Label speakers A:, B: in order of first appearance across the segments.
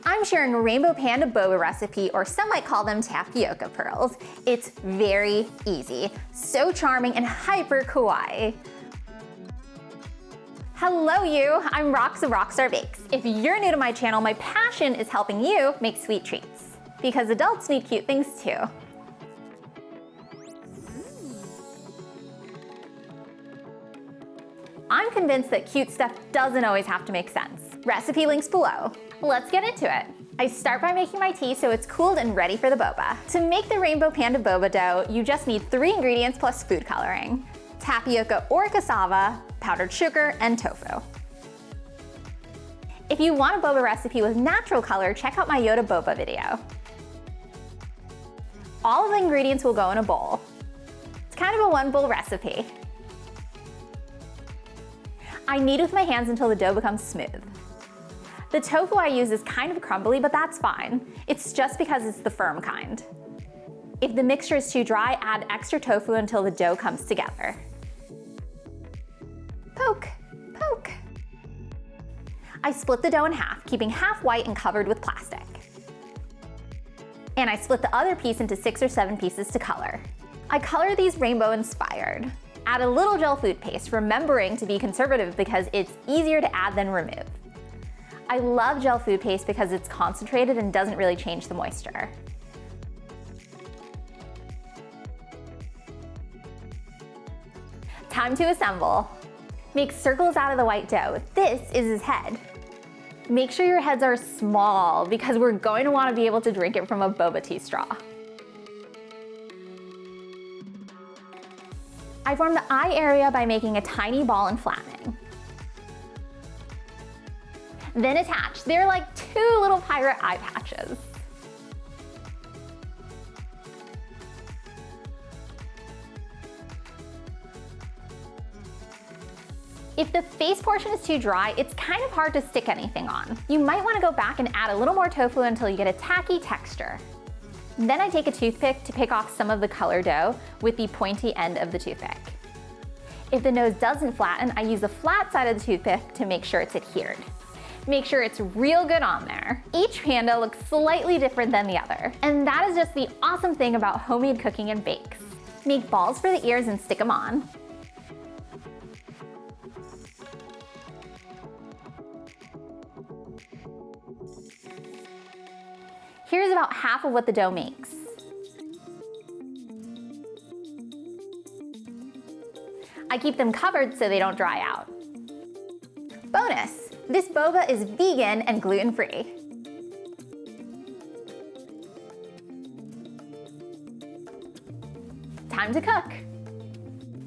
A: I'm sharing a Rainbow Panda boba recipe, or some might call them tapioca pearls. It's very easy, so charming and hyper kawaii. Hello you, I'm Rox of Rockstar Bakes. If you're new to my channel, my passion is helping you make sweet treats. Because adults need cute things too. I'm convinced that cute stuff doesn't always have to make sense. Recipe links below. Let's get into it. I start by making my tea so it's cooled and ready for the boba. To make the Rainbow Panda boba dough, you just need 3 ingredients plus food coloring: tapioca or cassava, powdered sugar, and tofu. If you want a boba recipe with natural color, check out my Yoda boba video. All of the ingredients will go in a bowl. It's kind of a one-bowl recipe. I knead with my hands until the dough becomes smooth. The tofu I use is kind of crumbly, but that's fine. It's just because it's the firm kind. If the mixture is too dry, add extra tofu until the dough comes together. Poke, poke. I split the dough in half, keeping half white and covered with plastic. And I split the other piece into 6 or 7 pieces to color. I color these rainbow inspired. Add a little gel food paste, remembering to be conservative because it's easier to add than remove. I love gel food paste because it's concentrated and doesn't really change the moisture. Time to assemble. Make circles out of the white dough. This is his head. Make sure your heads are small because we're going to want to be able to drink it from a boba tea straw. I form the eye area by making a tiny ball and flattening. Then attach. They're like 2 little pirate eye patches. If the face portion is too dry, it's kind of hard to stick anything on. You might want to go back and add a little more tofu until you get a tacky texture. Then I take a toothpick to pick off some of the color dough with the pointy end of the toothpick. If the nose doesn't flatten, I use the flat side of the toothpick to make sure it's adhered. Make sure it's real good on there. Each panda looks slightly different than the other. And that is just the awesome thing about homemade cooking and bakes. Make balls for the ears and stick them on. Here's about half of what the dough makes. I keep them covered so they don't dry out. Bonus! This boba is vegan and gluten-free. Time to cook.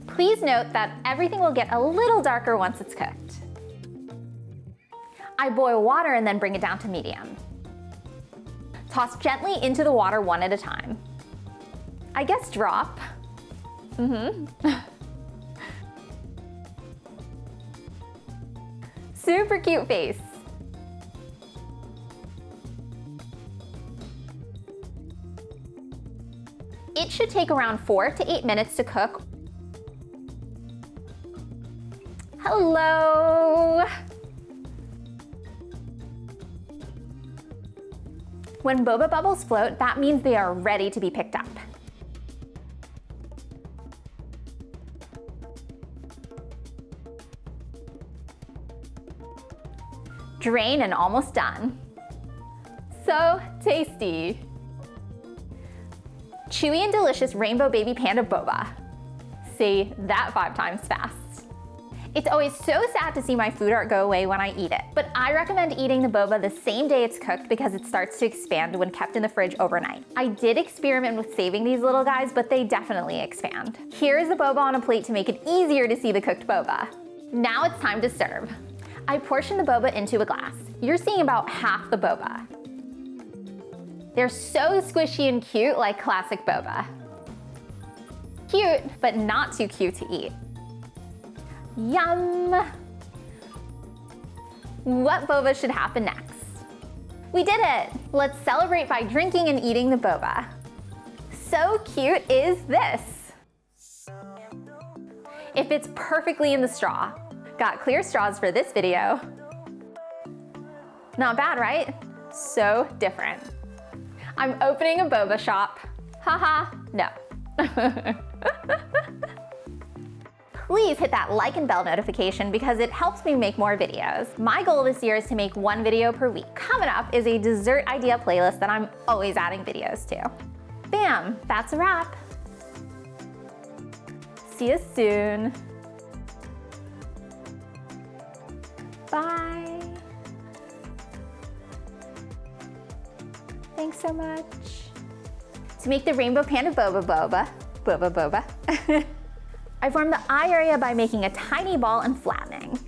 A: Please note that everything will get a little darker once it's cooked. I boil water and then bring it down to medium. Toss gently into the water one at a time. I guess drop. Super cute face. It should take around 4 to 8 minutes to cook. Hello. When boba bubbles float, that means they are ready to be picked up. Drain and almost done. So tasty. Chewy and delicious Rainbow Baby Panda boba. Say that 5 times fast. It's always so sad to see my food art go away when I eat it, but I recommend eating the boba the same day it's cooked because it starts to expand when kept in the fridge overnight. I did experiment with saving these little guys, but they definitely expand. Here's the boba on a plate to make it easier to see the cooked boba. Now it's time to serve. I portion the boba into a glass. You're seeing about half the boba. They're so squishy and cute, like classic boba. Cute, but not too cute to eat. Yum! What boba should happen next? We did it! Let's celebrate by drinking and eating the boba. So cute is this? It fits perfectly in the straw. Got clear straws for this video. Not bad, right? So different. I'm opening a boba shop. Haha, no. Please hit that like and bell notification because it helps me make more videos. My goal this year is to make 1 video per week. Coming up is a dessert idea playlist that I'm always adding videos to. Bam, that's a wrap. See you soon. Bye. Thanks so much. To make the Rainbow Panda boba, I formed the eye area by making a tiny ball and flattening.